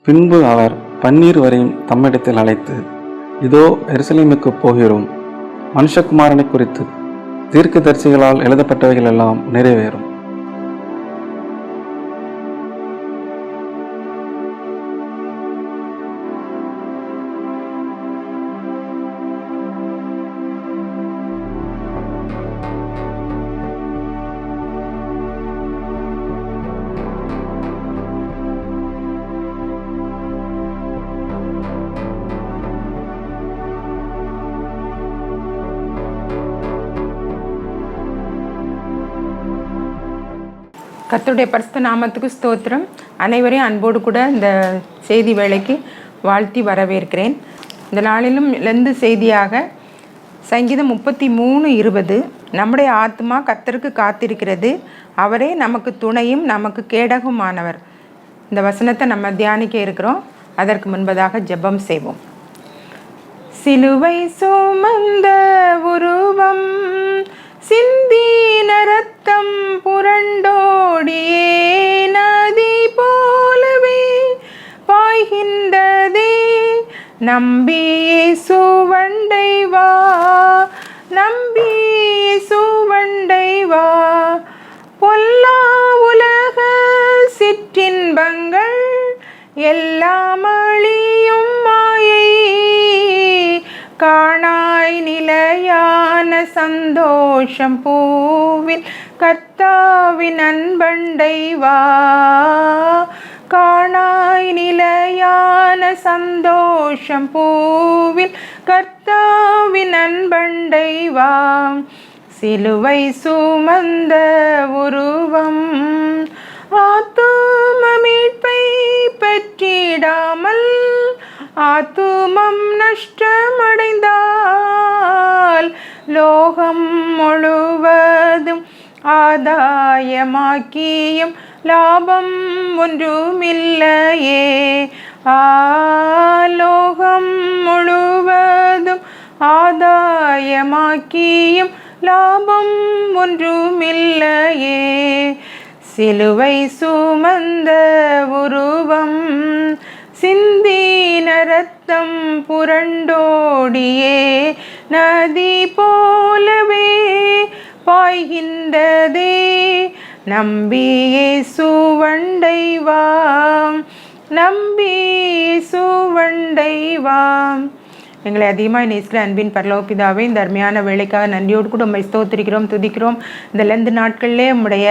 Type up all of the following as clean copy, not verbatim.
பின்பு அவர் பன்னீர் வரையும் தம்மிடத்தில் அழைத்து, இதோ எருசலேமுக்குப் போகிறோம், மனுஷகுமாரனை குறித்து தீர்க்கதரிசிகளால் எழுதப்பட்டவைகள் எல்லாம் நிறைவேறும். கர்த்தருடைய பரிசுத்த நாமத்துக்கு ஸ்தோத்திரம். அனைவரையும் அன்போடு கூட இந்த செய்தி வேளைக்கு வாழ்த்தி வரவேற்கிறேன். இந்த நாளிலும் இழந்து செய்தியாக சங்கீதம் 33:20, நம்முடைய ஆத்மா கர்த்தருக்கு காத்திருக்கிறது, அவரே நமக்கு துணையும் நமக்கு கேடகுமானவர். இந்த வசனத்தை நம்ம தியானிக்க இருக்கிறோம். அதற்கு முன்பதாக ஜெபம் செய்வோம். சிலுவை சுமந்த உருவம் சிந்தின ரத்தம் புரண்டோடியே நதி போலவே பாய்கின்றதே, நம்பியே சுவண்டை வா, நம்பியே சுவண்டை வா. பொல்லா உலக சிற்றின்பங்கள் எல்லாம் அழியும் மாயை, காணாய் நிலையான சந்தோஷம் பூவில் கர்த்தாவின் அன்பண்டை வா. காணாய் நிலையான சந்தோஷம் பூவில் கர்த்தாவின் அன்பண்டை வா. சிலுவை சுமந்த உருவம் ஆத்தும மீட்பை பெற்றிடாமல் ஆத்துமம் நஷ்டமடைந்தால் லோகம் முழுவதும் ஆதாயமாக்கியும் லாபம் ஒன்றுமில்லையே. லோகம் முழுவதும் ஆதாயமாக்கியும் லாபம் ஒன்றுமில்லையே. சிலுவை சுமந்த உருவம் சிந்தின ரத்தம் புரண்டோடியே நதி போலவே பாய்கின்றதே, நம்பியே சுவண்டை வா, நம்பியே சுவண்டை வா. எங்களை அதிகமாக நேசிக்கிற அன்பின் பரலோக பிதாவே, இந்த அருமையான வேலைக்காக நன்றியோடு கூட உம்மை ஸ்தோத்திரிக்கிறோம், துதிக்கிறோம். இந்த லெந்து நாட்களிலே உம்முடைய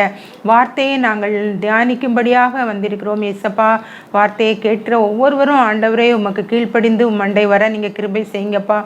வார்த்தையை நாங்கள் தியானிக்கும்படியாக வந்திருக்கிறோம். ஏசப்பா, வார்த்தையை கேட்கிற ஒவ்வொருவரும் ஆண்டவரே உமக்கு கீழ்ப்படிந்து மண்டை வர நீங்கள் கிருபை செய்யுங்கப்பா.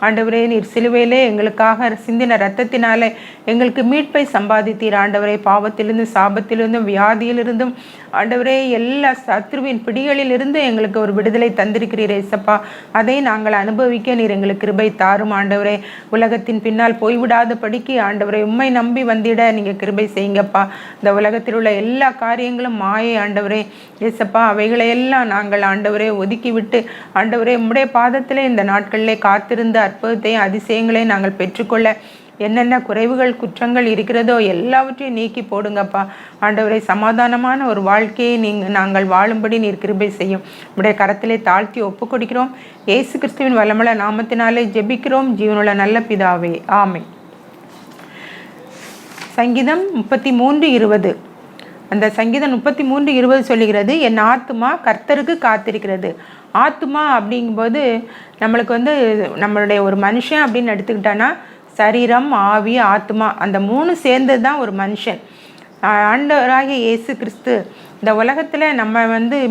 ஆண்டவரே, நீர் சிலுவையிலே எங்களுக்காக சிந்தின இரத்தத்தினாலே எங்களுக்கு மீட்பை சம்பாதித்தீர். ஆண்டவரே, பாவத்திலிருந்தும் சாபத்திலிருந்தும் வியாதியிலிருந்தும் ஆண்டவரே எல்லா சத்ருவின் பிடிகளிலிருந்து எங்களுக்கு ஒரு விடுதலை தந்திருக்கிறீர் ஏசப்பா. அதை நாங்கள் அனுபவிக்க நீர் எங்களுக்கு கிருபை தாரும். ஆண்டவரே, உலகத்தின் பின்னால் போய்விடாத படிக்கு ஆண்டவரே உம்மை நம்பி வந்திட நீங்கள் கிருபை செய்யுங்கப்பா. இந்த உலகத்தில் உள்ள எல்லா காரியங்களும் மாயை ஆண்டவரே ஏசப்பா, அவைகளையெல்லாம் நாங்கள் ஆண்டவரே ஒதுக்கிவிட்டு ஆண்டவரே உம்முடைய பாதத்திலே இந்த நாட்களிலே காத்திருந்து அற்புதத்தையும் அதிசயங்களையும் நாங்கள் பெற்றுக்கொள்ள என்னென்ன குறைவுகள் குற்றங்கள் இருக்கிறதோ எல்லாவற்றையும் நீக்கி போடுங்கப்பா. ஆண்டவரை, சமாதானமான ஒரு வாழ்க்கையை நாங்கள் வாழும்படி நீர் கிருபை செய்யும். உடைய கரத்திலே தாழ்த்தி ஒப்பு கொடுக்கிறோம். இயேசு கிறிஸ்துவின் வல்லமுள்ள நாமத்தினாலே ஜெபிக்கிறோம் ஜீவனுள்ள நல்ல பிதாவே, ஆமென். சங்கீதம் 33:20. அந்த சங்கீதம் 33:20 சொல்லுகிறது, என் ஆத்துமா கர்த்தருக்கு காத்திருக்கிறது. ஆத்துமா அப்படிங்கும்போது நம்மளுக்கு நம்மளுடைய ஒரு மனுஷன் அப்படின்னு எடுத்துக்கிட்டான்னா சரீரம், ஆவி, ஆத்மா, அந்த மூணு சேர்ந்தது தான் ஒரு மனுஷன். ஆண்டவராகிய இயேசு கிறிஸ்து இந்த உலகத்தில் நம்ம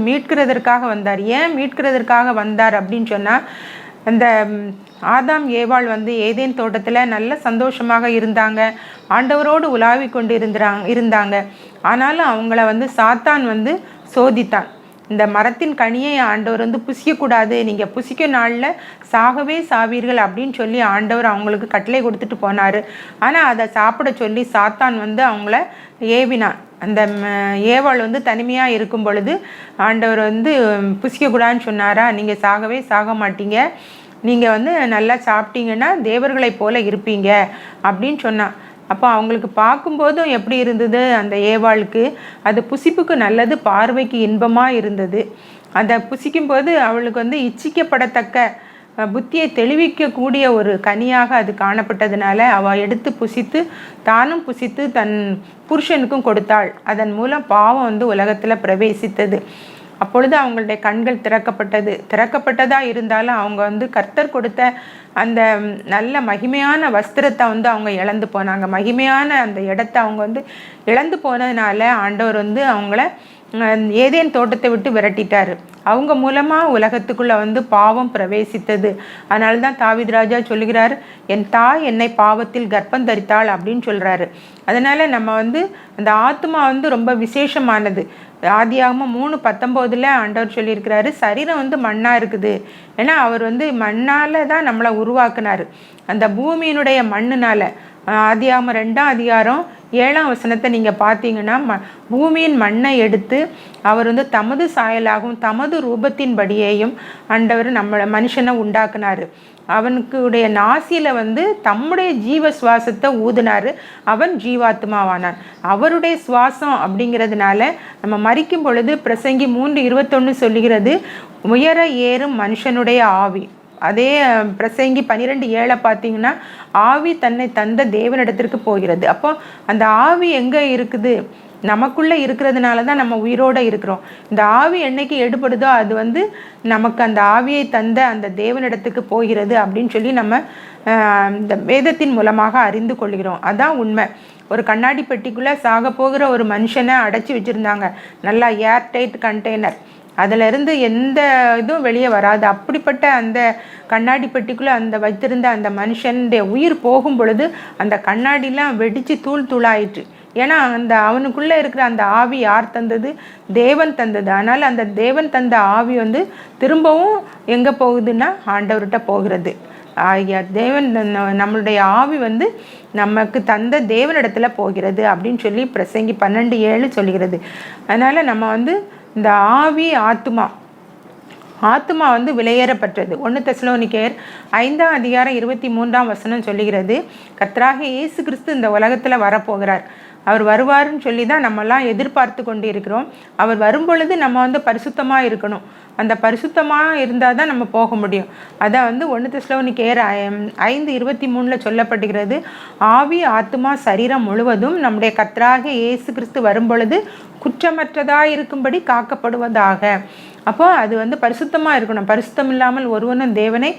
மீட்கிறதற்காக வந்தார். ஏன் மீட்கிறதற்காக வந்தார் அப்படின்னு சொன்னால், அந்த ஆதாம் ஏவாள் ஏதேன் தோட்டத்தில் நல்ல சந்தோஷமாக இருந்தாங்க, ஆண்டவரோடு உலாவி கொண்டு இருந்தாங்க. ஆனாலும் அவங்கள சாத்தான் சோதித்தான். இந்த மரத்தின் கனியை ஆண்டவர் புசிக்கக்கூடாது, நீங்கள் புசிக்கும் நாளில் சாகவே சாவீர்கள் அப்படின்னு சொல்லி ஆண்டவர் அவங்களுக்கு கட்டளை கொடுத்துட்டு போனார். ஆனால் அதை சாப்பிட சொல்லி சாத்தான் அவங்கள ஏவினான். அந்த ஏவாள் தனிமையாக இருக்கும் பொழுது ஆண்டவர் புசிக்கக்கூடாதுன்னு சொன்னாரா, நீங்கள் சாகவே சாக மாட்டீங்க, நீங்கள் நல்லா சாப்பிட்டீங்கன்னா தேவர்களை போல இருப்பீங்க அப்படின்னு சொன்னான். அப்போ அவங்களுக்கு பார்க்கும்போதும் எப்படி இருந்தது, அந்த ஏவாளுக்கு அது புசிப்புக்கு நல்லது, பார்வைக்கு இன்பமாக இருந்தது. அதை புசிக்கும்போது அவளுக்கு வந்து இச்சிக்கப்படத்தக்க புத்தியை தெளிவிக்கக்கூடிய ஒரு கனியாக அது காணப்பட்டதுனால அவள் எடுத்து புசித்து தானும் புசித்து தன் புருஷனுக்கும் கொடுத்தாள். அதன் மூலம் பாவம் வந்து உலகத்தில் பிரவேசித்தது. அப்பொழுது அவங்களுடைய கண்கள் திறக்கப்பட்டதாக இருந்தாலும் அவங்க வந்து கர்த்தர் கொடுத்த அந்த நல்ல மகிமையான வஸ்திரத்தை வந்து அவங்க இழந்து போனாங்க. மகிமையான அந்த இடத்த அவங்க வந்து இழந்து போனதுனால ஆண்டவர் வந்து அவங்கள ஏதேன் தோட்டத்தை விட்டு விரட்டிட்டார். அவங்க மூலமாக உலகத்துக்குள்ளே வந்து பாவம் பிரவேசித்தது. அதனால தான் தாவீது ராஜா சொல்லுகிறார், என் தாய் என்னை பாவத்தில் கர்ப்பம் தரித்தாள் அப்படின்னு சொல்கிறாரு. அதனால் நம்ம வந்து அந்த ஆத்மா வந்து ரொம்ப விசேஷமானது. ஆதியாகமம் 3:19 ஆண்டவர் சொல்லியிருக்கிறாரு, சரீரம் வந்து மண்ணாக இருக்குது. ஏன்னா அவர் வந்து மண்ணால் தான் நம்மளை உருவாக்குனார், அந்த பூமியினுடைய மண்ணுனால். ஆதியாகமம் 2ஆம் அதிகாரம் 7ஆம் வசனத்தை நீங்கள் பார்த்தீங்கன்னா, பூமியின் மண்ணை எடுத்து அவர் வந்து தமது சாயலாகவும் தமது ரூபத்தின்படியேயும் ஆண்டவர் மனுஷனை உண்டாக்குனார். அவனுக்குடைய நாசியில் வந்து தம்முடைய ஜீவ சுவாசத்தை ஊதினார். அவன் ஜீவாத்மாவானான். அவருடைய சுவாசம் அப்படிங்கிறதுனால நம்ம மரிக்கும் பொழுது பிரசங்கி 3:21 சொல்லுகிறது, உயர ஏறும் மனுஷனுடைய ஆவி. அதே பிரசங்கி 12:7 பார்த்தீங்கன்னா, ஆவி தன்னை தந்த தேவனிடத்திற்கு போகிறது. அப்போ அந்த ஆவி எங்கே இருக்குது? நமக்குள்ளே இருக்கிறதுனால தான் நம்ம உயிரோடு இருக்கிறோம். இந்த ஆவி என்னைக்கு எடுபடுதோ அது வந்து நமக்கு அந்த ஆவியை தந்த அந்த தேவனிடத்துக்கு போகிறது அப்படின்னு சொல்லி நம்ம இந்த வேதத்தின் மூலமாக அறிந்து கொள்கிறோம். அதான் உண்மை. ஒரு கண்ணாடி பெட்டிக்குள்ளே சாக போகிற ஒரு மனுஷனை அடைச்சி வச்சுருந்தாங்க, நல்லா ஏர்டைட் கண்டெய்னர். அதிலிருந்து எந்த இதுவும் வெளியே வராது. அப்படிப்பட்ட அந்த கண்ணாடி பெட்டிக்குள்ளே அந்த வைத்திருந்த அந்த மனுஷனுடைய உயிர் போகும் பொழுது அந்த கண்ணாடிலாம் வெடித்து தூள் தூளாயிற்று. ஏன்னா அந்த அவனுக்குள்ளே இருக்கிற அந்த ஆவி யார் தந்தது? தேவன் தந்தது. அதனால் அந்த தேவன் தந்த ஆவி வந்து திரும்பவும் எங்கே போகுதுன்னா ஆண்டவர்கிட்ட போகிறது. தேவன் நம்மளுடைய ஆவி வந்து நமக்கு தந்த தேவனிடத்துல போகிறது அப்படின்னு சொல்லி பிரசங்கி 12:7 சொல்லுகிறது. அதனால் நம்ம வந்து இந்த ஆவி ஆத்மா வந்து விலையேறப்பட்டது. 1 தெசலோனிக்கேயர் 5ஆம் அதிகாரம் 23ஆம் வசனம் சொல்லுகிறது, கர்த்தராகிய இயேசு கிறிஸ்து இந்த உலகத்தில் வரப்போகிறார். அவர் வருவாருன்னு சொல்லி தான் நம்மெல்லாம் எதிர்பார்த்து கொண்டு இருக்கிறோம். அவர் வரும்பொழுது நம்ம வந்து பரிசுத்தமாக இருக்கணும். அந்த பரிசுத்தமாக இருந்தால் தான் நம்ம போக முடியும். அதான் வந்து 1 தெசலோனிக்கேயர் 5:23 சொல்லப்படுகிறது, ஆவி ஆத்மா சரீரம் முழுவதும் நம்முடைய கர்த்தராகிய இயேசு கிறிஸ்து வரும்பொழுது குற்றமற்றதாக இருக்கும்படி காக்கப்படுவதாக. அப்போ அது வந்து பரிசுத்தமாக இருக்கணும். பரிசுத்தம் இல்லாமல் ஒருவனும் தேவனை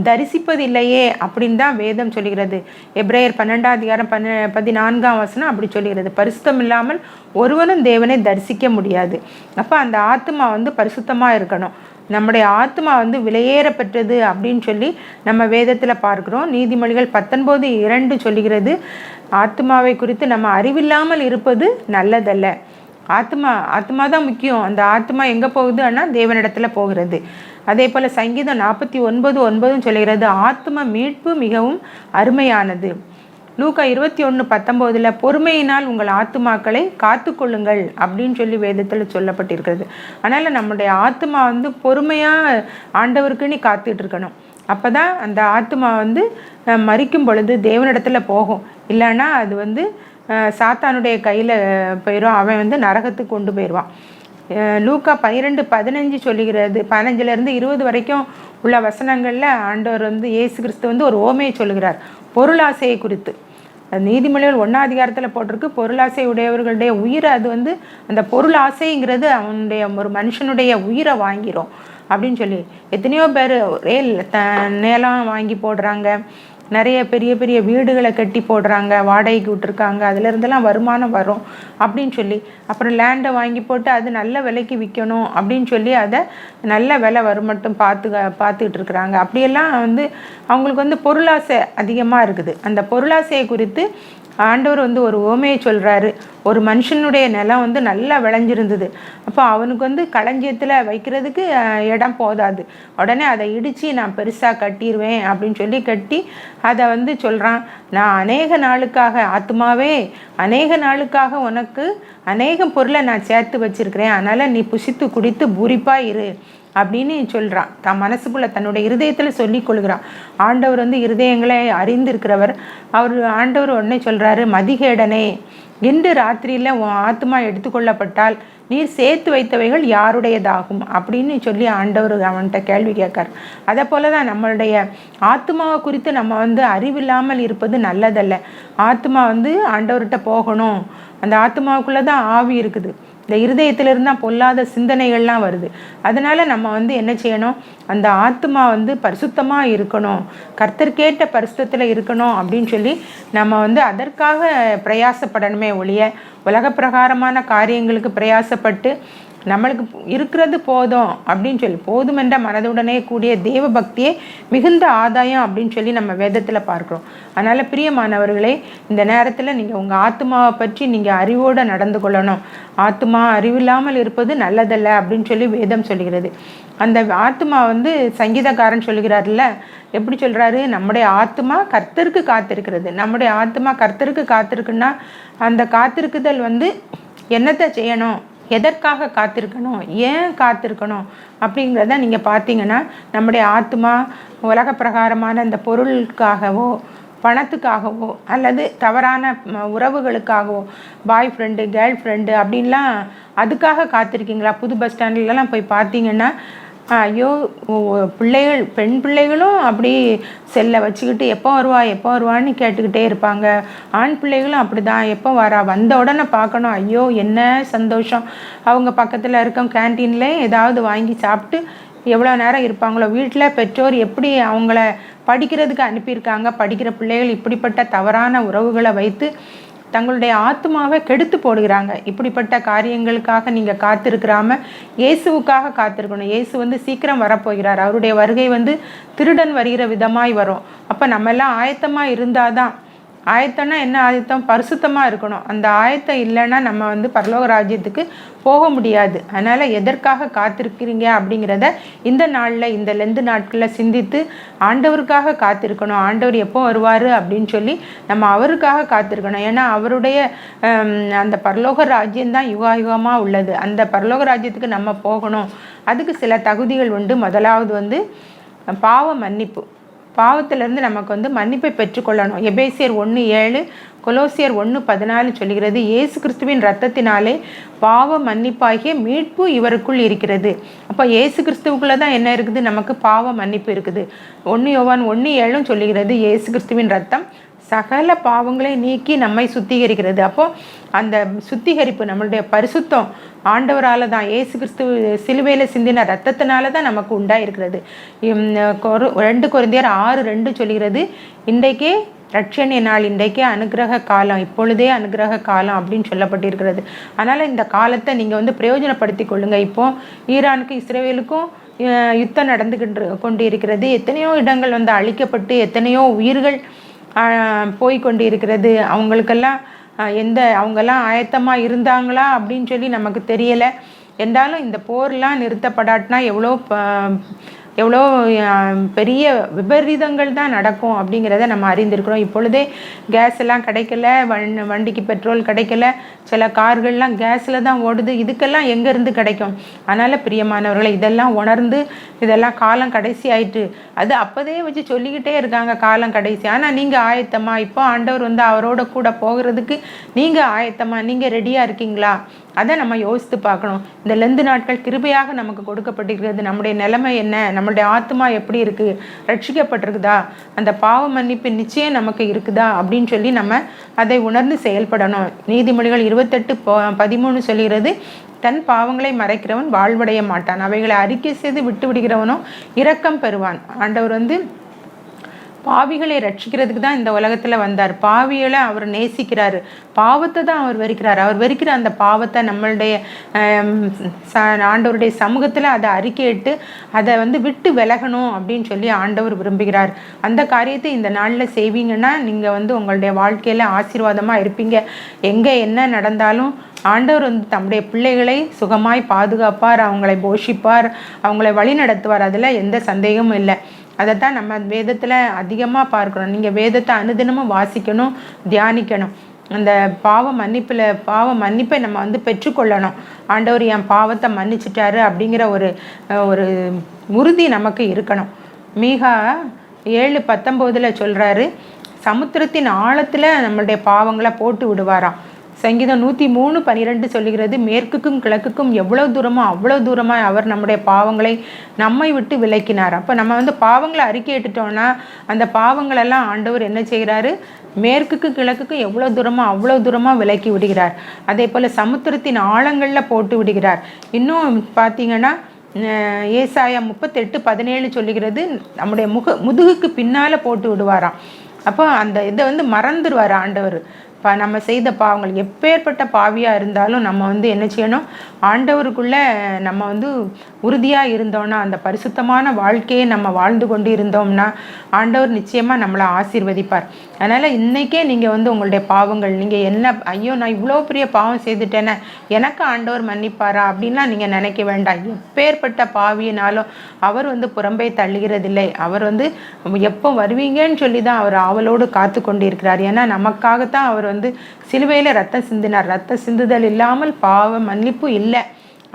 தரிசிப்பதில்லையே அப்படின்னு தான் வேதம் சொல்லுகிறது. எபிரேயர் 12ஆம் அதிகாரம் 14ஆம் வசனம் அப்படி சொல்லுகிறது, பரிசுத்தம் இல்லாமல் ஒருவனும் தேவனை தரிசிக்க முடியாது. அப்போ அந்த ஆத்மா வந்து பரிசுத்தமாக இருக்கணும். நம்முடைய ஆத்மா வந்து விலையேறப்பட்டது அப்படின்னு சொல்லி நம்ம வேதத்தில் பார்க்குறோம். நீதிமொழிகள் 19:2 சொல்லுகிறது, ஆத்மாவை குறித்து நம்ம அறிவில்லாமல் இருப்பது நல்லதல்ல. ஆத்மா தான் முக்கியம். அந்த ஆத்மா எங்கே போகுதுன்னா தேவனிடத்தில் போகிறது. அதே போல் சங்கீதம் 49:9 சொல்லுகிறது, ஆத்ம மீட்பு மிகவும் அருமையானது. லூக்கா 21:19 பொறுமையினால் உங்கள் ஆத்துமாக்களை காத்து கொள்ளுங்கள் அப்படின்னு சொல்லி வேதத்தில் சொல்லப்பட்டிருக்கிறது. அதனால் நம்முடைய ஆத்மா வந்து பொறுமையாக ஆண்டவருக்குன்னு காத்துட்டு இருக்கணும். அப்போ தான் அந்த ஆத்மா வந்து மரிக்கும் பொழுது தேவனிடத்தில் போகும். இல்லைன்னா அது வந்து சாத்தானுடைய கையில் போயிடும். அவன் வந்து நரகத்துக்கு கொண்டு போயிடுவான். லூக்கா 12:15 சொல்லுகிறது. 15லேருந்து 20 வரைக்கும் உள்ள வசனங்களில் ஆண்டவர் வந்து இயேசு கிறிஸ்து வந்து ஒரு ஓமையை சொல்லுகிறார் பொருளாசையை குறித்து. நீதிமொழிகள் 1ஆம் அதிகாரத்தில் போட்டிருக்கு, பொருளாசை உடையவர்களுடைய உயிரை அது வந்து அந்த பொருள் ஆசைங்கிறது அவனுடைய ஒரு மனுஷனுடைய உயிரை வாங்கிரும் அப்படின்னு சொல்லி எத்தனையோ பேர் நிலம் வாங்கி போடுறாங்க, நிறைய பெரிய பெரிய வீடுகளை கட்டி போடுறாங்க, வாடகைக்கு விட்டுருக்காங்க, அதுலேருந்தெல்லாம் வருமானம் வரும் அப்படின்னு சொல்லி, அப்புறம் லேண்டை வாங்கி போட்டு அது நல்ல விலைக்கு விற்கணும் அப்படின்னு சொல்லி அதை நல்ல விலை வரும் மட்டும் பார்த்துக்கிட்டு இருக்கிறாங்க. அப்படியெல்லாம் வந்து அவங்களுக்கு வந்து பொருளாசை அதிகமாக இருக்குது. அந்த பொருளாசையை குறித்து ஆண்டவர் வந்து ஒரு ஓமையை சொல்கிறாரு. ஒரு மனுஷனுடைய நிலம் வந்து நல்லா விளைஞ்சிருந்தது. அப்போ அவனுக்கு வந்து களஞ்சியத்தில் வைக்கிறதுக்கு இடம் போதாது. உடனே அதை இடித்து நான் பெருசாக கட்டிடுவேன் அப்படின்னு சொல்லி கட்டி அதை வந்து சொல்கிறான், நான் அநேக நாளுக்காக ஆத்மாவே அநேக நாளுக்காக உனக்கு அநேக பொருளை நான் சேர்த்து வச்சிருக்கிறேன், அதனால் நீ புசித்து குடித்து பூரிப்பாக இரு அப்படின்னு சொல்கிறான். தான் மனசுக்குள்ளே தன்னுடைய இருதயத்தில் சொல்லி கொள்கிறான். ஆண்டவர் வந்து இருதயங்களை அறிந்திருக்கிறவர். ஆண்டவர் உடனே சொல்கிறாரு, மதிகேடனே, இன்று ராத்திரியில் உன் ஆத்மா எடுத்துக்கொள்ளப்பட்டால் நீர் சேர்த்து வைத்தவைகள் யாருடையதாகும் அப்படின்னு சொல்லி ஆண்டவர் அவன்கிட்ட கேள்வி கேட்கார். அதை போல தான் நம்மளுடைய ஆத்மாவை குறித்து நம்ம வந்து அறிவில்லாமல் இருப்பது நல்லதல்ல. ஆத்மா வந்து ஆண்டவர்கிட்ட போகணும். அந்த ஆத்மாவுக்குள்ளே தான் ஆவி இருக்குது. இந்த இருதயத்திலிருந்து தான் பொல்லாத சிந்தனைகள்லாம் வருது. அதனால நம்ம வந்து என்ன செய்யணும், அந்த ஆத்மா வந்து பரிசுத்தமாக இருக்கணும், கர்த்தர்கேட்ட பரிசுத்தத்தில் இருக்கணும் அப்படின்னு சொல்லி நம்ம வந்து அதற்காக பிரயாசப்படணுமே ஒழிய உலக பிரகாரமான காரியங்களுக்கு பிரயாசப்பட்டு நம்மளுக்கு இருக்கிறது போதும் அப்படின்னு சொல்லி போதும் என்ற மனதுடனே கூடிய தேவ பக்தியே மிகுந்த ஆதாயம் அப்படின்னு சொல்லி நம்ம வேதத்தில் பார்க்குறோம். அதனால் பிரியமானவர்களே, இந்த நேரத்தில் நீங்கள் உங்கள் ஆத்மாவை பற்றி நீங்கள் அறிவோடு நடந்து கொள்ளணும். ஆத்மா அறிவில்லாமல் இருப்பது நல்லதல்ல அப்படின்னு சொல்லி வேதம் சொல்கிறது. அந்த ஆத்மா வந்து சங்கீதக்காரன் சொல்கிறார்ல, எப்படி சொல்கிறாரு, நம்முடைய ஆத்மா கர்த்தருக்கு காத்திருக்கிறது. நம்முடைய ஆத்மா கர்த்தருக்கு காத்திருக்குன்னா அந்த காத்திருக்குதல் வந்து என்னத்தை செய்யணும், எதற்காக காத்திருக்கணும், ஏன் காத்திருக்கணும் அப்படிங்கிறத நீங்கள் பார்த்தீங்கன்னா, நம்முடைய ஆத்மா உலக பிரகாரமான இந்த பொருளுக்காகவோ பணத்துக்காகவோ அல்லது தவறான உறவுகளுக்காகவோ, பாய் ஃப்ரெண்டு கேர்ள் ஃப்ரெண்டு அப்படின்லாம் அதுக்காக காத்திருக்கீங்களா? புது பஸ் ஸ்டாண்ட்லலாம் போய் பார்த்தீங்கன்னா, ஐயோ பிள்ளைகள் பெண் பிள்ளைகளும் அப்படி செல்லை வச்சுக்கிட்டு எப்போ வருவான்னு கேட்டுக்கிட்டே இருப்பாங்க. ஆண் பிள்ளைகளும் அப்படி தான், எப்போ வரா, வந்த உடனே பார்க்கணும், ஐயோ என்ன சந்தோஷம். அவங்க பக்கத்தில் இருக்க கேன்டீனில் ஏதாவது வாங்கி சாப்பிட்டு எவ்வளோ நேரம் இருப்பாங்களோ. வீட்டில் பெற்றோர் எப்படி அவங்கள படிக்கிறதுக்கு அனுப்பியிருக்காங்க, படிக்கிற பிள்ளைகள் இப்படிப்பட்ட தவறான உறவுகளை வைத்து தங்களுடைய ஆத்மாவை கெடுத்து போடுகிறாங்க. இப்படிப்பட்ட காரியங்களுக்காக நீங்கள் காத்திருக்கிறாம இயேசுவுக்காக காத்திருக்கணும். இயேசு வந்து சீக்கிரம் வரப்போகிறார். அவருடைய வருகை வந்து திருடன் வருகிற விதமாய் வரும். அப்போ நம்ம எல்லாம் ஆயத்தமாக இருந்தால் தான். ஆயத்தம்னா என்ன ஆயத்தம்? பரிசுத்தமாக இருக்கணும். அந்த ஆயத்தம் இல்லைன்னா நம்ம வந்து பரலோக ராஜ்யத்துக்கு போக முடியாது. அதனால் எதற்காக காத்திருக்கிறீங்க அப்படிங்கிறத இந்த நாளில், இந்த லெந்து நாட்களில் சிந்தித்து ஆண்டவருக்காக காத்திருக்கணும். ஆண்டவர் எப்போ வருவார் அப்படின்னு சொல்லி நம்ம அவருக்காக காத்திருக்கணும். ஏன்னா அவருடைய அந்த பரலோக ராஜ்யம்தான் யுகாயுகமாக உள்ளது. அந்த பரலோக ராஜ்யத்துக்கு நம்ம போகணும். அதுக்கு சில தகுதிகள் உண்டு. முதலாவது வந்து பாவ மன்னிப்பு. பாவத்திலிருந்து நமக்கு வந்து மன்னிப்பை பெற்றுக்கொள்ளணும். எபேசியர் 1:7, கொலோசியர் 1:14 சொல்கிறது, இயேசு கிறிஸ்துவின் இரத்தத்தினாலே பாவ மன்னிப்பாகிய மீட்பு இவருக்குள் இருக்கிறது. அப்போ இயேசு கிறிஸ்துவுக்குள்ளே தான் என்ன இருக்குது, நமக்கு பாவ மன்னிப்பு இருக்குது. 1 யோவான் 1:7 சொல்லுகிறது, இயேசு கிறிஸ்துவின் இரத்தம் சகல பாவங்களை நீக்கி நம்மை சுத்திகரிக்கிறது. அப்போது அந்த சுத்திகரிப்பு, நம்மளுடைய பரிசுத்தம் ஆண்டவரால் தான், இயேசு கிறிஸ்து சிலுவையில் சிந்தின ரத்தத்தினால தான் நமக்கு உண்டாயிருக்கிறது. 2 கொரிந்தியர் 6:2 சொல்கிறது, இன்றைக்கே ரட்சணிய நாள், இன்றைக்கே அனுகிரக காலம், இப்பொழுதே அனுகிரக காலம் அப்படின்னு சொல்லப்பட்டிருக்கிறது. அதனால் இந்த காலத்தை நீங்கள் வந்து பிரயோஜனப்படுத்தி கொள்ளுங்கள். இப்போது ஈரானுக்கும் இஸ்ரேலுக்கும் யுத்தம் கொண்டு இருக்கிறது. எத்தனையோ இடங்கள் வந்து அழிக்கப்பட்டு எத்தனையோ உயிர்கள் போய்கொண்டு இருக்கிறது. அவங்களுக்கெல்லாம் அவங்கெல்லாம் ஆயத்தமாக இருந்தாங்களா அப்படின்னு சொல்லி நமக்கு தெரியலை. என்றாலும் இந்த போர்லாம் நிறுத்தப்படாட்டினா எவ்வளோ பெரிய விபரீதங்கள் தான் நடக்கும் அப்படிங்கிறத நம்ம அறிந்திருக்கிறோம். இப்பொழுதே கேஸ் எல்லாம் கிடைக்கல, வண்டிக்கு பெட்ரோல் கிடைக்கல, சில கார்கள்லாம் கேஸில் தான் ஓடுது. இதுக்கெல்லாம் எங்கேருந்து கிடைக்கும்? அதனால் பிரியமானவர்களை, இதெல்லாம் உணர்ந்து, இதெல்லாம் காலம் கடைசி ஆயிட்டு, அது அப்போதே வச்சு சொல்லிக்கிட்டே இருக்காங்க காலம் கடைசி. ஆனால் நீங்கள் ஆயத்தமா? இப்போ ஆண்டவர் வந்து அவரோட கூட போகிறதுக்கு நீங்கள் ஆயத்தமா? நீங்கள் ரெடியாக இருக்கீங்களா? அதை நம்ம யோசித்து பார்க்கணும். இந்த லெந்து நாட்கள் கிருபையாக நமக்கு கொடுக்கப்பட்டிருக்கிறது. நம்முடைய நிலைமை என்ன, நம்மளுடைய ஆத்மா எப்படி இருக்குது, ரட்சிக்கப்பட்டிருக்குதா, அந்த பாவ மன்னிப்பு நிச்சயம் நமக்கு இருக்குதா அப்படின்னு சொல்லி நம்ம அதை உணர்ந்து செயல்படணும். நீதிமொழிகள் 28:13 சொல்கிறது, தன் பாவங்களை மறைக்கிறவன் வாழ்வடைய மாட்டான், அவைகளை அறிக்கை செய்து விட்டு விடுகிறவனும் இரக்கம் பெறுவான். ஆண்டவர் வந்து பாவிகளை ரட்சிக்கிறதுக்கு தான் இந்த உலகத்தில் வந்தார். பாவிகளை அவர் நேசிக்கிறாரு, பாவத்தை தான் அவர் வெறுக்கிறார். அவர் வெறுக்கிற அந்த பாவத்தை நம்மளுடைய ஆண்டவருடைய சமூகத்தில் அதை அறிக்கையிட்டு அதை வந்து விட்டு விலகணும் அப்படின்னு சொல்லி ஆண்டவர் விரும்புகிறார். அந்த காரியத்தை இந்த நாளில் செய்வீங்கன்னா நீங்கள் வந்து உங்களுடைய வாழ்க்கையில் ஆசீர்வாதமாக இருப்பீங்க. எங்கே என்ன நடந்தாலும் ஆண்டவர் வந்து தம்முடைய பிள்ளைகளை சுகமாய் பாதுகாப்பார், அவங்களை போஷிப்பார், அவங்களை வழி நடத்துவார். அதில் எந்த சந்தேகமும் இல்லை. அதைத்தான் நம்ம வேதத்தில் அதிகமாக பார்க்கணும். நீங்கள் வேதத்தை அனுதினமும் வாசிக்கணும், தியானிக்கணும். அந்த பாவ மன்னிப்பை நம்ம வந்து பெற்றுக்கொள்ளணும். ஆண்டவர் என் பாவத்தை மன்னிச்சிட்டாரு அப்படிங்கிற ஒரு உறுதி நமக்கு இருக்கணும். மீகா 7:19 சொல்கிறாரு, சமுத்திரத்தின் ஆழத்தில் நம்மளுடைய பாவங்களை போட்டு விடுவாராம். சங்கீதம் 103:12 சொல்லுகிறது, மேற்குக்கும் கிழக்குக்கும் எவ்வளோ தூரமோ அவ்வளோ தூரமாக அவர் நம்முடைய பாவங்களை நம்மை விட்டு விலக்கினார். அப்போ நம்ம வந்து பாவங்களை அறிக்கையிட்டுட்டோம்னா அந்த பாவங்களெல்லாம் ஆண்டவர் என்ன செய்கிறாரு, மேற்குக்கு கிழக்குக்கு எவ்வளோ தூரமோ அவ்வளோ தூரமாக விலக்கி விடுகிறார். அதே போல் சமுத்திரத்தின் ஆழங்களில் போட்டு விடுகிறார். இன்னும் பார்த்தீங்கன்னா ஏசாயா 38:17 சொல்லுகிறது, நம்முடைய முதுகுக்கு பின்னால் போட்டு விடுவாராம். அப்போ அந்த இதை வந்து மறந்துடுவார் ஆண்டவர். நம்ம செய்த பாவங்கள் எப்பேற்பட்ட பாவியாக இருந்தாலும் நம்ம வந்து என்ன செய்யணும், ஆண்டவருக்குள்ளே நம்ம வந்து உறுதியாக இருந்தோம்னா, அந்த பரிசுத்தமான வாழ்க்கையை நம்ம வாழ்ந்து கொண்டு இருந்தோம்னா ஆண்டவர் நிச்சயமாக நம்மளை ஆசீர்வதிப்பார். அதனால் இன்றைக்கே நீங்கள் வந்து உங்களுடைய பாவங்கள், நீங்கள் என்ன ஐயோ நான் இவ்வளோ பெரிய பாவம் செய்துட்டேனே எனக்கு ஆண்டவர் மன்னிப்பாரா அப்படின்லாம் நீங்கள் நினைக்க வேண்டாம். எப்பேற்பட்ட பாவியினாலும் அவர் வந்து புறம்பே தள்ளுகிறதில்லை. அவர் வந்து எப்போ வருவீங்கன்னு சொல்லி தான் அவர் ஆவலோடு காத்து கொண்டு இருக்கிறார். ஏன்னா நமக்காகத்தான் அவர் வந்து சிலுவையில் ரத்தம் சிந்தினார். ரத்தம் சிந்துதல் இல்லாமல் பாவ மன்னிப்பு இல்லை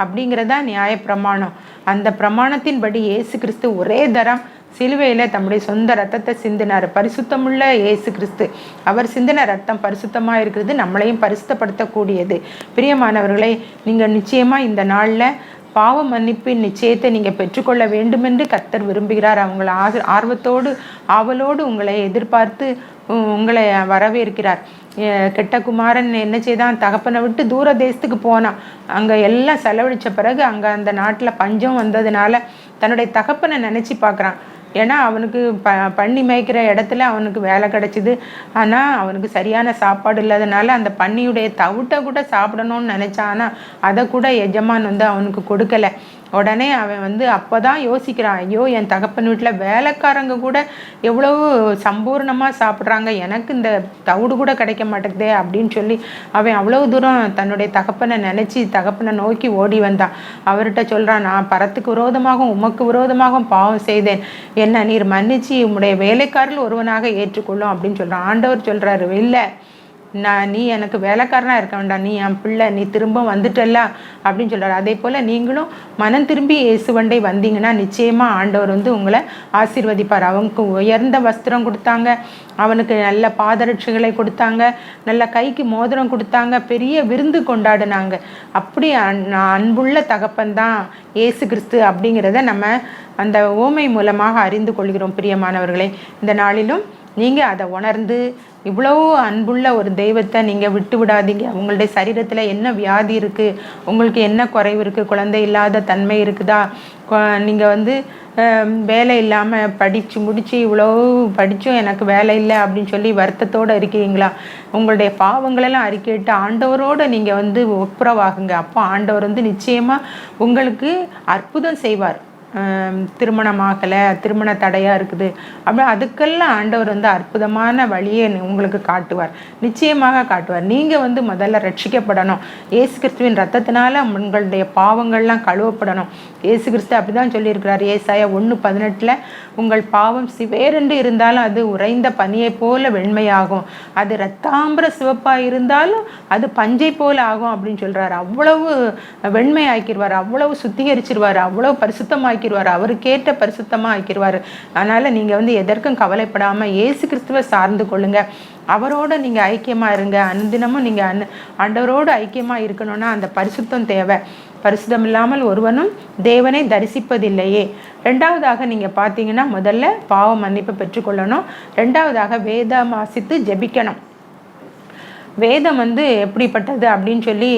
அப்படிங்கிறதா நியாய பிரமாணம். அந்த பிரமாணத்தின்படி இயேசு கிறிஸ்து ஒரே தரம் சிலுவையில் தம்முடைய சொந்த ரத்தத்தை சிந்தினார். பரிசுத்தமுள்ள இயேசு கிறிஸ்து, அவர் சிந்தின ரத்தம் பரிசுத்தமாக இருக்கிறது, நம்மளையும் பரிசுத்தப்படுத்தக்கூடியது. பிரியமானவர்களை, நீங்கள் நிச்சயமாக இந்த நாளில் பாவ மன்னிப்பின் நிச்சயத்தை நீங்கள் பெற்றுக்கொள்ள வேண்டுமென்று கர்த்தர் விரும்புகிறார். அவங்களை ஆர்வத்தோடு ஆவலோடு உங்களை எதிர்பார்த்து உங்களை வரவேற்கிறார். கெட்ட குமாரன் என்ன செய்தான், தகப்பனை விட்டு தூர தேசத்துக்கு போனான். அங்கே எல்லாம் செலவழித்த பிறகு அங்கே அந்த நாட்டில் பஞ்சம் வந்ததுனால தன்னுடைய தகப்பனை நினச்சி பார்க்குறான். ஏன்னா அவனுக்கு பண்ணி மேய்க்கிற இடத்துல அவனுக்கு வேலை கிடச்சிது. ஆனால் அவனுக்கு சரியான சாப்பாடு இல்லாதனால அந்த பன்னியுடைய தவிட்டை கூட சாப்பிடணும்னு நினச்சான். ஆனால் அதை கூட எஜமான் வந்து அவனுக்கு கொடுக்கலை. உடனே அவன் வந்து அப்போ தான் யோசிக்கிறான், ஐயோ என் தகப்பன் வீட்டில் வேலைக்காரங்க கூட எவ்வளவு சம்பூர்ணமாக சாப்பிட்றாங்க, எனக்கு இந்த தவிடு கூட கிடைக்க மாட்டேங்குதே அப்படின்னு சொல்லி அவன் அவ்வளவு தூரம் தன்னுடைய தகப்பனை நினச்சி தகப்பனை நோக்கி ஓடி வந்தான். அவர்கிட்ட சொல்கிறான், நான் பரத்துக்கு விரோதமாகவும் உமக்கு விரோதமாகவும் பாவம் செய்தேன், என்ன நீர் மன்னிச்சு உம்முடைய வேலைக்காரில் ஒருவனாக ஏற்றுக்கொள்ளும் அப்படின்னு சொல்கிறான். ஆண்டவர் சொல்கிறாரு, இல்லை நீ எனக்கு வேலைக்காரனாக இருக்க வேண்டாம், நீ என் பிள்ளை, நீ திரும்ப வந்துட்டல்ல அப்படின்னு சொல்கிறார். அதே போல் நீங்களும் மனம் திரும்பி இயேசுவண்டை வந்தீங்கன்னா நிச்சயமாக ஆண்டவர் வந்து உங்களை ஆசீர்வதிப்பார். அவனுக்கு உயர்ந்த வஸ்திரம் கொடுத்தாங்க, அவனுக்கு நல்ல பாதரட்சிகளை கொடுத்தாங்க, நல்ல கைக்கு மோதிரம் கொடுத்தாங்க, பெரிய விருந்து கொண்டாடினாங்க. அப்படி அன்புள்ள தகப்பன் தான் இயேசு கிறிஸ்து அப்படிங்கிறத நம்ம அந்த ஓமை மூலமாக அறிந்து கொள்கிறோம். பிரியமானவர்களே, இந்த நாளிலும் நீங்கள் அதை உணர்ந்து இவ்வளவு அன்புள்ள ஒரு தெய்வத்தை நீங்கள் விட்டு விடாதீங்க. உங்களுடைய சரீரத்தில் என்ன வியாதி இருக்குது, உங்களுக்கு என்ன குறைவு இருக்குது, குழந்தை இல்லாத தன்மை இருக்குதா, நீங்கள் வந்து வேலை இல்லாமல் படித்து முடித்து இவ்வளோ படித்தும் எனக்கு வேலை இல்லை அப்படின்னு சொல்லி வருத்தத்தோடு இருக்கிறீங்களா, உங்களுடைய பாவங்களெல்லாம் அறிக்கையிட்டு ஆண்டவரோடு நீங்கள் வந்து ஒப்புரவாகுங்க. அப்போ ஆண்டவர் வந்து நிச்சயமாக உங்களுக்கு அற்புதம் செய்வார். திருமணமாகலை, திருமண தடையாக இருக்குது அப்படி அதுக்கெல்லாம் ஆண்டவர் வந்து அற்புதமான வழியை உங்களுக்கு காட்டுவார், நிச்சயமாக காட்டுவார். நீங்கள் வந்து முதல்ல ரட்சிக்கப்படணும். இயேசு கிறிஸ்துவின் ரத்தத்தினால உங்களுடைய பாவங்கள்லாம் கழுவப்படணும். இயேசு கிறிஸ்து அப்படி தான் சொல்லியிருக்கிறார். ஏசாயா 1:18 உங்கள் பாவம் சிவேரென்று இருந்தாலும் அது உறைந்த பனியை போல வெண்மையாகும், அது இரத்தாம்பர சிவப்பாக இருந்தாலும் அது பஞ்சை போல ஆகும் அப்படின்னு சொல்கிறார். அவ்வளவு வெண்மை ஆக்கிடுவார், அவ்வளவு சுத்திகரிச்சிருவார், அவ்வளவு பரிசுத்தமாக்கி அவருக்கேற்ற பரிசுத்தமாக ஆக்கிடுவார். அதனால் நீங்கள் வந்து எதற்கும் கவலைப்படாமல் இயேசு கிறிஸ்துவை சார்ந்து கொள்ளுங்க. அவரோடு நீங்கள் ஐக்கியமாக இருங்க. அனுதினமும் நீங்கள் ஆண்டவரோடு ஐக்கியமாக இருக்கணும்னா அந்த பரிசுத்தம் தேவை. பரிசுத்தம் இல்லாமல் ஒருவனும் தேவனை தரிசிப்பதில்லையே. ரெண்டாவதாக நீங்கள் பார்த்தீங்கன்னா முதல்ல பாவ மன்னிப்பை பெற்றுக்கொள்ளணும். ரெண்டாவதாக வேதம் வாசித்து ஜெபிக்கணும். வேதம் வந்து எப்படிப்பட்டது அப்படின்னு சொல்லி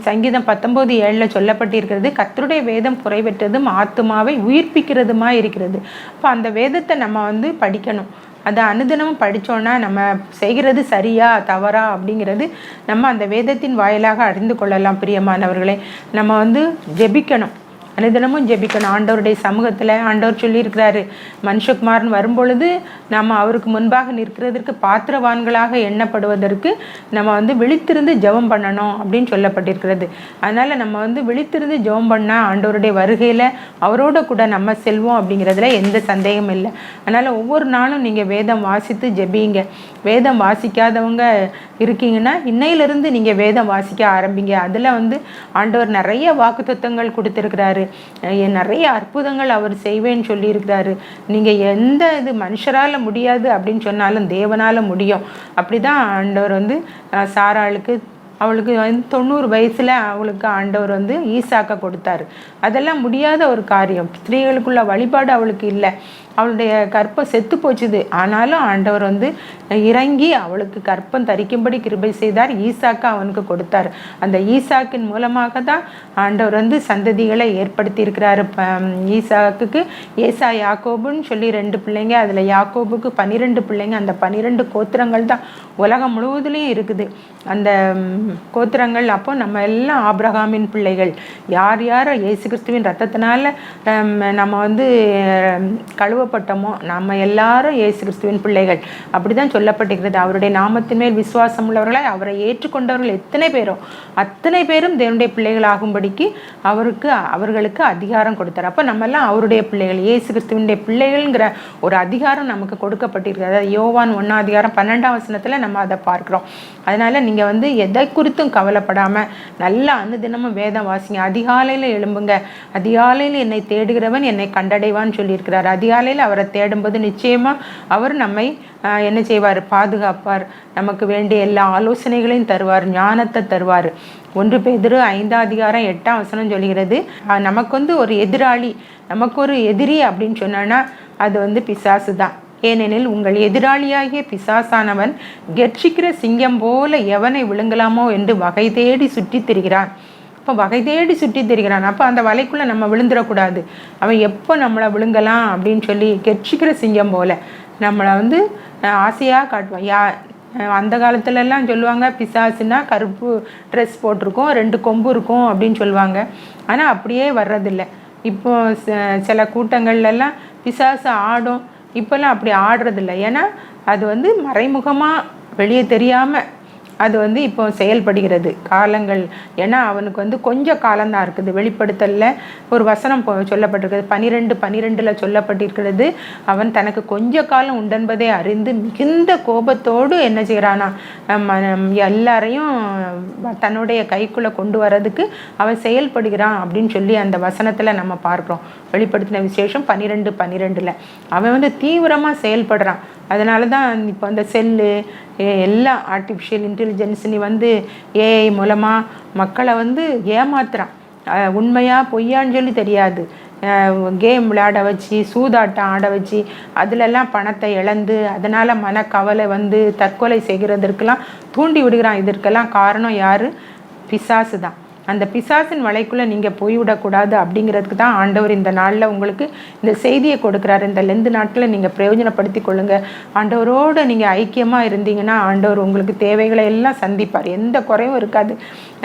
சங்கீதம் 19:7 சொல்லப்பட்டிருக்கிறது, கர்த்தருடைய வேதம் குறைவற்றதும் ஆத்துமாவை உயிர்ப்பிக்கிறதுமா இருக்கிறது. அப்போ அந்த வேதத்தை நம்ம வந்து படிக்கணும். அதை அனுதினமும் படித்தோன்னா நம்ம செய்கிறது சரியா தவறா அப்படிங்கிறது நம்ம அந்த வேதத்தின் வாயிலாக அறிந்து கொள்ளலாம். பிரியமானவர்களே, நம்ம வந்து ஜெபிக்கணும், அனுதினமும் ஜெபிக்கணும். ஆண்டவருடைய சமூகத்தில் ஆண்டவர் சொல்லியிருக்கிறாரு, மனுஷகுமாரன் வரும்பொழுது நம்ம அவருக்கு முன்பாக நிற்கிறதற்கு பாத்திரவான்களாக எண்ணப்படுவதற்கு நம்ம வந்து விழித்திருந்து ஜெபம் பண்ணணும் அப்படின்னு சொல்லப்பட்டிருக்கிறது. அதனால் நம்ம வந்து விழித்திருந்து ஜெபம் பண்ணால் ஆண்டவருடைய வருகையில் அவரோட கூட நம்ம செல்வோம் அப்படிங்கிறதுல எந்த சந்தேகமும் இல்லை. அதனால் ஒவ்வொரு நாளும் நீங்கள் வேதம் வாசித்து ஜெபிங்க. வேதம் வாசிக்காதவங்க இருக்கீங்கன்னா இன்னையிலிருந்து நீங்கள் வேதம் வாசிக்க ஆரம்பிங்க. அதில் வந்து ஆண்டவர் நிறைய வாக்குத்தத்தங்கள் கொடுத்துருக்கிறாரு. நிறைய அற்புதங்கள் அவர் செய்வேன்னு சொல்லியிருக்கிறாரு. நீங்கள் எந்த இது மனுஷரால் முடியாது அப்படின்னு சொன்னாலும் தேவனால் முடியும். அப்படி தான் ஆண்டவர் வந்து சாராளுக்கு, அவளுக்கு 90 வயசில் அவளுக்கு ஆண்டவர் வந்து ஈசாக்கை கொடுத்தாரு. அதெல்லாம் முடியாத ஒரு காரியம். ஸ்திரீகளுக்குள்ள வழிபாடு அவளுக்கு இல்லை. அவளுடைய கற்பம் செத்து போச்சுது. ஆனாலும் ஆண்டவர் வந்து இறங்கி அவளுக்கு கற்பம் தரிக்கும்படி கிருபை செய்தார். ஈசாக்கை அவனுக்கு கொடுத்தார். அந்த ஈசாக்கின் மூலமாக தான் ஆண்டவர் வந்து சந்ததிகளை ஏற்படுத்தி இருக்கிறாரு. ஈசாக்குக்கு ஏசா யாக்கோபுன்னு சொல்லி 2 பிள்ளைங்க, அதில் யாக்கோபுக்கு 12 பிள்ளைங்க. அந்த 12 கோத்திரங்கள் தான் உலகம் முழுவதுலேயும் இருக்குது. அந்த கோத்திரங்கள். அப்போ நம்ம எல்லாம் ஆபிரகாமின் பிள்ளைகள். யார் யார் இயேசு கிறிஸ்துவின் ரத்தத்தினால நம்ம வந்து கழுவப்பட்டோமோ நம்ம எல்லாரும் இயேசு கிறிஸ்துவின் பிள்ளைகள். அப்படி தான் சொல்லப்பட்டிருக்கிறது. அவருடைய நாமத்தின் மேல் விசுவாசம் உள்ளவர்களாய் அவரை ஏற்றுக்கொண்டவர்கள் எத்தனை பேரோ அத்தனை பேரும் தேவனுடைய பிள்ளைகள் ஆகும்படிக்கு அவர்களுக்கு அதிகாரம் கொடுத்தார். அப்போ நம்ம எல்லாம் அவருடைய பிள்ளைகள், இயேசு கிறிஸ்துவினுடைய பிள்ளைகள்ங்கிற ஒரு அதிகாரம் நமக்கு கொடுக்கப்பட்டிருக்கிறது. அதாவது யோவான் 1:12 நம்ம அதை பார்க்குறோம். அதனால் நீங்கள் வந்து எதை குறித்தும் கவலைப்படாமல் நல்லா அனுதினமும் வேதம் வாசிங்க. அதிகாலையில் எழும்புங்க. அதிகாலையில் என்னை தேடுகிறவன் என்னை கண்டடைவான்னு சொல்லியிருக்கிறார். அதிகாலையில் அவரை தேடும்போது நிச்சயமாக அவர் நம்மை என்ன செய்வார்? பாதுகாப்பார். நமக்கு வேண்டிய எல்லா ஆலோசனைகளையும் தருவார், ஞானத்தை தருவார். 1 பேதுரு 5:8 சொல்கிறது, நமக்கு வந்து ஒரு எதிராளி, நமக்கு ஒரு எதிரி அப்படின்னு சொன்னா அது வந்து பிசாசு தான். ஏனெனில் உங்கள் எதிராளியாகிய பிசாசானவன் கெர்ச்சிக்கிற சிங்கம் போல எவனை விழுங்கலாமோ என்று வகை தேடி சுற்றி திரிகிறான். இப்போ வகை தேடி சுற்றி திரிகிறான். அப்போ அந்த வலைக்குள்ளே நம்ம விழுந்துடக்கூடாது. அவன் எப்போ நம்மளை விழுங்கலாம் அப்படின்னு சொல்லி கெர்ச்சிக்கிற சிங்கம் போல நம்மளை வந்து ஆசையாக காட்டுவான். அந்த காலத்துலலாம் சொல்லுவாங்க, பிசாசுனா கருப்பு ட்ரெஸ் போட்டிருக்கோம், 2 கொம்பு இருக்கும் அப்படின்னு சொல்லுவாங்க. ஆனால் அப்படியே வர்றதில்லை. இப்போ சில கூட்டங்கள்லாம் பிசாசு ஆடும். இப்போல்லாம் அப்படி ஆடுறதில்லை. ஏன்னா அது வந்து மறைமுகமாக வெளியே தெரியாமல் அது வந்து இப்போ செயல்படுகிறது காலங்கள். ஏன்னா அவனுக்கு வந்து கொஞ்சம் காலம்தான் இருக்குது. வெளிப்படுத்தலில் ஒரு வசனம் சொல்லப்பட்டிருக்கிறது, 12:12 சொல்லப்பட்டிருக்கிறது, அவன் தனக்கு கொஞ்ச காலம் உண்டென்பதை அறிந்து மிகுந்த கோபத்தோடு என்ன செய்கிறானா, எல்லாரையும் தன்னுடைய கைக்குள்ளே கொண்டு வர்றதுக்கு அவன் செயல்படுகிறான் அப்படின்னு சொல்லி அந்த வசனத்தில் நம்ம பார்க்குறோம். வெளிப்படுத்தின விசேஷம் 12:12 அவன் வந்து தீவிரமாக செயல்படுறான். அதனால தான் இப்போ அந்த செல்லு எல்லாம் ஆர்டிஃபிஷியல் இன்டெலிஜென்ஸ் நீ வந்து ஏஐ மூலமாக மக்களை வந்து ஏமாத்துறான். உண்மையாக பொய்யான்னு சொல்லி தெரியாது. கேம் விளையாட வச்சு, சூதாட்டம் ஆட வச்சு, அதிலெல்லாம் பணத்தை இழந்து அதனால் மனக்கவலை வந்து தற்கொலை செய்கிறதற்கெல்லாம் தூண்டி விடுகிறான். இதற்கெல்லாம் காரணம் யார்? பிசாசு தான். அந்த பிசாசின் வலைக்குள்ளே நீங்கள் போய்விடக்கூடாது அப்படிங்கிறதுக்கு தான் ஆண்டவர் இந்த நாளில் உங்களுக்கு இந்த செய்தியை கொடுக்குறாரு. இந்த லெந்து நாட்களை நீங்கள் பிரயோஜனப்படுத்தி கொள்ளுங்கள். ஆண்டவரோடு நீங்கள் ஐக்கியமாக இருந்தீங்கன்னா ஆண்டவர் உங்களுக்கு தேவைகளை எல்லாம் சந்திப்பார். எந்த குறையும் இருக்காது.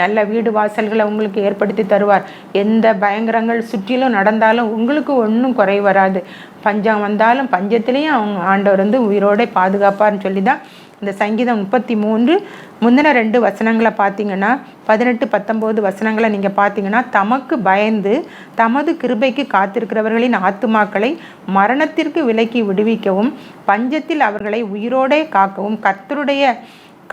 நல்ல வீடு வாசல்களை உங்களுக்கு ஏற்படுத்தி தருவார். எந்த பயங்கரங்கள் சுற்றிலும் நடந்தாலும் உங்களுக்கு ஒன்றும் குறை வராது. பஞ்சம் வந்தாலும் பஞ்சத்துலேயும் ஆண்டவர் வந்து உயிரோட பாதுகாப்பார்னு சொல்லி தான் இந்த சங்கீதம் 33 முந்தின 2 வசனங்களை பார்த்தீங்கன்னா 18-19 நீங்கள் பார்த்தீங்கன்னா, தமக்கு பயந்து தமது கிருபைக்கு காத்திருக்கிறவர்களின் ஆத்துமாக்களை மரணத்திற்கு விலக்கி விடுவிக்கவும் பஞ்சத்தில் அவர்களை உயிரோடே காக்கவும் கர்த்தருடைய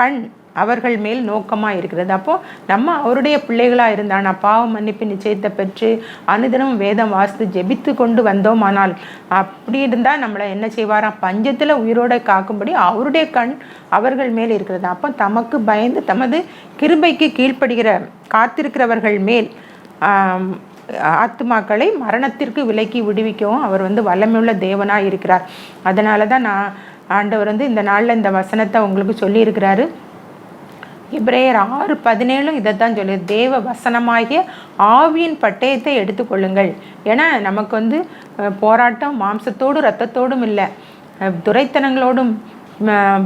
கண் அவர்கள் மேல் நோக்கமாக இருக்கிறது. அப்போது நம்ம அவருடைய பிள்ளைகளாக இருந்தானா பாவ மன்னிப்பு நிச்சயத்தை பெற்று அனுதினம் வேதம் வாசித்து ஜெபித்து கொண்டு வந்தோமானால் அப்படி இருந்தால் நம்மளை என்ன செய்வாராம்? பஞ்சத்தில் உயிரோட காக்கும்படி அவருடைய கண் அவர்கள் மேல் இருக்கிறது. அப்போ தமக்கு பயந்து தமது கிருபைக்கு கீழ்ப்படுகிற காத்திருக்கிறவர்கள் மேல் ஆத்துமாக்களை மரணத்திற்கு விலக்கி விடுவிக்கவும் அவர் வந்து வல்லமையுள்ள தேவனாக இருக்கிறார். அதனால தான் ஆண்டவர் வந்து இந்த நாளில் இந்த வசனத்தை உங்களுக்கு சொல்லியிருக்கிறாரு. எபிரேயர் 6:17 இதைத்தான் சொல்லு, தேவ வசனமாகிய ஆவியின் பட்டயத்தை எடுத்துக்கொள்ளுங்கள். ஏன்னா நமக்கு வந்து போராட்டம் மாம்சத்தோடும் இரத்தத்தோடும் இல்லை, துரைத்தனங்களோடும்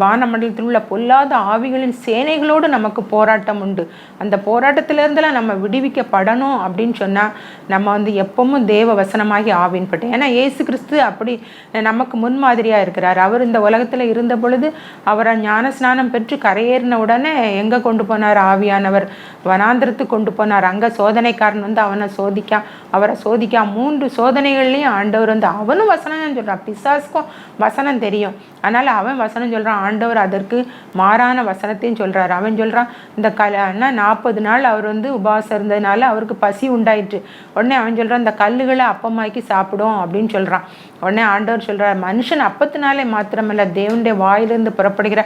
வானமண்டலத்தில் உள்ள பொல்லாத ஆவிகளின் சேனைகளோடு நமக்கு போராட்டம் உண்டு. அந்த போராட்டத்திலேருந்தெல்லாம் நம்ம விடுவிக்கப்படணும் அப்படின்னு சொன்னால் நம்ம வந்து எப்பவும் தேவ வசனமாகி ஆவின் பட்டு. ஏன்னா இயேசு கிறிஸ்து அப்படி நமக்கு முன்மாதிரியாக இருக்கிறார். அவர் இந்த உலகத்தில் இருந்த பொழுது அவரை ஞான ஸ்நானம் பெற்று கரையேறின உடனே எங்கே கொண்டு போனார்? ஆவியானவர் வனாந்திரத்துக்கு கொண்டு போனார். அங்கே சோதனைக்காரன் வந்து அவரை சோதிக்கா 3 சோதனைகள்லையும் ஆண்டவர் வந்து அவனும் வசனம் சொல்கிறான். பிசாசுக்கும் வசனம் தெரியும். அதனால் அவன் வசனம் வசனம் சொல்கிறான், ஆண்டவர் அதற்கு மாறான வசனத்தையும் சொல்கிறார். அவன் சொல்கிறான், இந்த அண்ணா 40 நாள் அவர் உபவாசம் இருந்ததுனால அவருக்கு பசி உண்டாயிற்று. உடனே அவன் சொல்கிறான், இந்த கல்லுகளை அப்பமாக்கி சாப்பிடும் அப்படின்னு சொல்கிறான். உடனே ஆண்டவர் சொல்கிறார், மனுஷன் அப்பத்தினாலே மாத்திரமல்ல தேவனுடைய வாயிலிருந்து புறப்படுகிற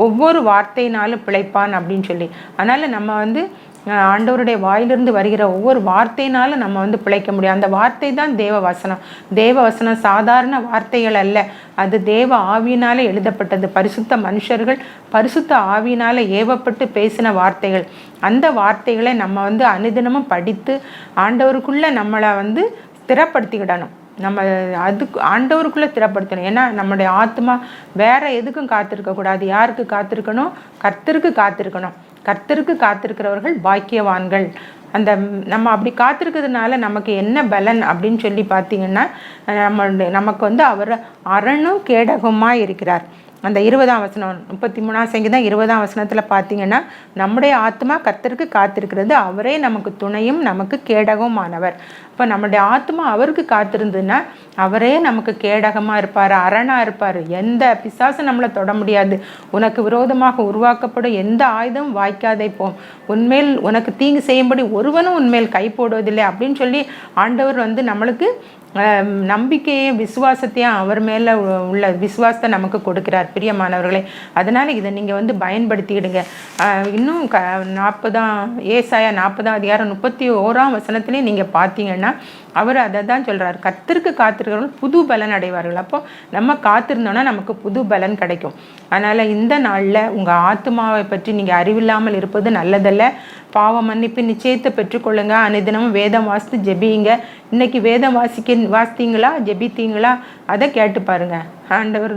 ஒவ்வொரு வார்த்தையினாலும் பிழைப்பான் அப்படின்னு சொல்லி. அதனால் நம்ம ஆண்டவருடைய வாயிலிருந்து வருகிற ஒவ்வொரு வார்த்தையினாலும் நம்ம பிழைக்க முடியும். அந்த வார்த்தை தான் தேவ வசனம். தேவ வசனம் சாதாரண வார்த்தைகள் அல்ல, அது தேவ ஆவியினாலே எழுதப்பட்டது. பரிசுத்த மனுஷர்கள் பரிசுத்த ஆவியினால ஏவப்பட்டு பேசின வார்த்தைகள். அந்த வார்த்தைகளை நம்ம அனுதினமும் படித்து ஆண்டவருக்குள்ள நம்மளை ஸ்திரப்படுத்திக்கிடணும். நம்ம அதுக்கு ஆண்டவருக்குள்ளே ஸ்திரப்படுத்தணும். ஏன்னா நம்முடைய ஆத்மா வேற எதுக்கும் காத்திருக்கக்கூடாது. யாருக்கு காத்திருக்கணும்? கர்த்தருக்கு காத்திருக்கணும். கர்த்தருக்கு காத்திருக்கிறவர்கள் பாக்கியவான்கள். நம்ம அப்படி காத்திருக்கிறதுனால நமக்கு என்ன பலன் அப்படின்னு சொல்லி பார்த்தீங்கன்னா, நமக்கு அவர் அரணும் கேடகமாக இருக்கிறார். அந்த 20ஆம் வசனம் 33ஆம் சங்கீதம் 20ஆம் வசனத்தில் பார்த்தீங்கன்னா, நம்முடைய ஆத்மா கர்த்தருக்கு காத்திருக்கிறது, அவரே நமக்கு துணையும் நமக்கு கேடகமானவர். இப்போ நம்முடைய ஆத்மா அவருக்கு காத்திருந்ததுன்னா அவரே நமக்கு கேடகமாக இருப்பார், அரணாக இருப்பார். எந்த பிசாசும் நம்மளை தொட முடியாது. உனக்கு விரோதமாக உருவாக்கப்படும் எந்த ஆயுதம் வாய்க்காதே போம். உன்மேல் உனக்கு தீங்கு செய்யும்படி ஒருவனும் உன்மேல் கை போடுவதில்லை அப்படின்னு சொல்லி ஆண்டவர் நம்மளுக்கு நம்பிக்கையும் விசுவாசத்தையும் அவர் மேலே உள்ள விசுவாசத்தை நமக்கு கொடுக்கிறார் பிரியமானவர்களே. அதனால் இதை நீங்கள் பயன்படுத்திக்கிடுங்க. இன்னும் 40ஆம் ஏசாயா 40ஆம் அதிகாரம் 31ஆம் வசனத்துலேயும் நீங்கள் பார்த்தீங்கன்னா அவர் அதை தான் சொல்கிறார், கர்த்தருக்கு காத்திருக்கிறவர்கள் புது பலன் அடைவார்கள். அப்போ நம்ம காத்திருந்தோன்னா நமக்கு புது பலன் கிடைக்கும். அதனால் இந்த நாளில் உங்கள் ஆத்மாவை பற்றி நீங்கள் அறிவில்லாமல் இருப்பது நல்லதல்ல. பாவ மன்னிப்பு நிச்சயத்தை பெற்றுக்கொள்ளுங்க. அனைதினமும் வேதம் வாசித்து ஜெபியுங்க. இன்னைக்கு வேதம் வாசித்தீங்களா, ஜெபித்தீங்களா, அதை கேட்டு பாருங்க. ஆண்டவர்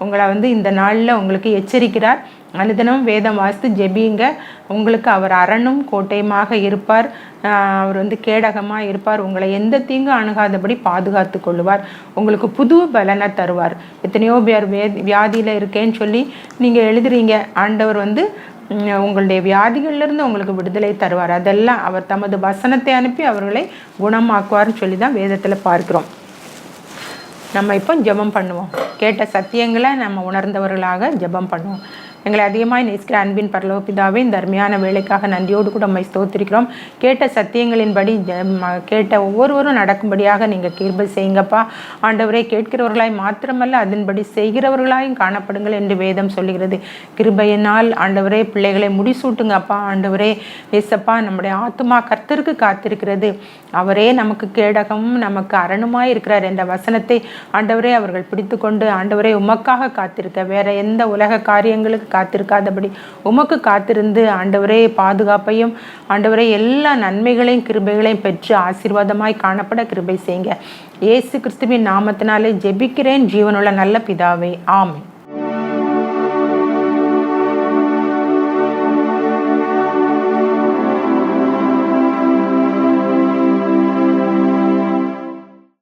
உங்களை இந்த நாளில் உங்களுக்கு எச்சரிக்கிறார். அனுதினமும் வேதம் வாசித்து ஜெபியுங்க. உங்களுக்கு அவர் அரணும் கோட்டையுமாக இருப்பார். அவர் கேடகமாக இருப்பார். உங்களை எந்த தீங்கும் அணுகாதபடி பாதுகாத்து கொள்ளுவார். உங்களுக்கு புது பலனை தருவார். எத்தனையோ பேர் வியாதியில் இருக்கேன்னு சொல்லி நீங்கள் எழுதுறீங்க. ஆண்டவர் உங்களுடைய வியாதிகளிலிருந்து உங்களுக்கு விடுதலை தருவார். அதெல்லாம் அவர் தமது வசனத்தை அனுப்பி அவர்களை குணமாக்குவார்னு சொல்லி தான் வேதத்தில் பார்க்கிறோம். நம்ம இப்போ ஜெபம் பண்ணுவோம். கேட்ட சத்தியங்களை நம்ம உணர்ந்தவர்களாக ஜெபம் பண்ணுவோம். எங்களை அதிகமாக நேசிக்கிற அன்பின் பரலோக பிதாவே, இந்த அருமையான வேலைக்காக நன்றியோடு கூட நம்மை ஸ்தோத்திரிக்கிறோம். கேட்ட சத்தியங்களின்படி கேட்ட ஒவ்வொருவரும் நடக்கும்படியாக நீங்கள் கிருபை செய்யுங்கப்பா. ஆண்டவரே, கேட்கிறவர்களாய் மாத்திரமல்ல அதன்படி செய்கிறவர்களாயும் காணப்படுங்கள் என்று வேதம் சொல்லுகிறது. கிருபையினால் ஆண்டவரே பிள்ளைகளை முடிசூட்டுங்கப்பா. ஆண்டவரே ஏசப்பா, நம்முடைய ஆத்துமா கர்த்தருக்கு காத்திருக்கிறது, அவரே நமக்கு கேடகமும் நமக்கு அரணுமாய் இருக்கிறார் என்ற வசனத்தை ஆண்டவரே அவர்கள் பிடித்து கொண்டு ஆண்டவரே உமக்காக காத்திருக்க, வேற எந்த உலக காரியங்களுக்கு காத்திருக்காதபடி உமக்கு காத்திருந்து ஆண்டவரே பாதுகாப்பையும் ஆண்டவரே எல்லா நன்மைகளையும் கிருபைகளையும் பெற்று ஆசீர்வாதமாய் காணப்பட கிருபை செய்யுங்க. இயேசு கிறிஸ்துவின் நாமத்தினாலே ஜெபிக்கிறேன் ஜீவனுள்ள நல்ல பிதாவே, ஆமென்.